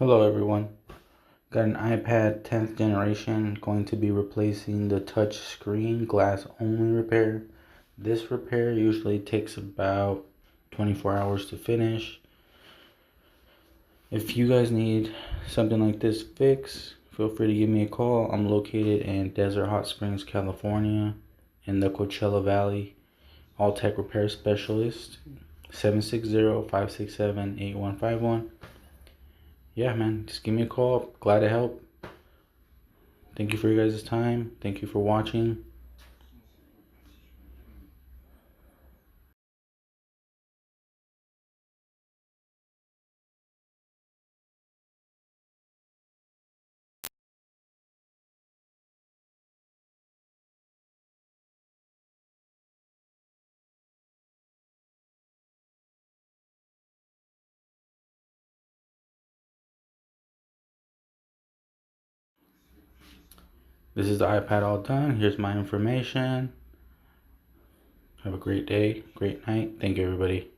Hello everyone. Got an iPad 10th generation, going to be replacing the touch screen glass only repair. This repair usually takes about 24 hours to finish. If you guys need something like this fixed, feel free to give me a call. I'm located in Desert Hot Springs, California, in the Coachella Valley. All Tech Repair Specialist, 760-567-8151. Yeah, man, just give me a call. Glad to help. Thank you for your guys' time. Thank you for watching. This is the iPad all done. Here's my information. Have a great day, great night. Thank you, everybody.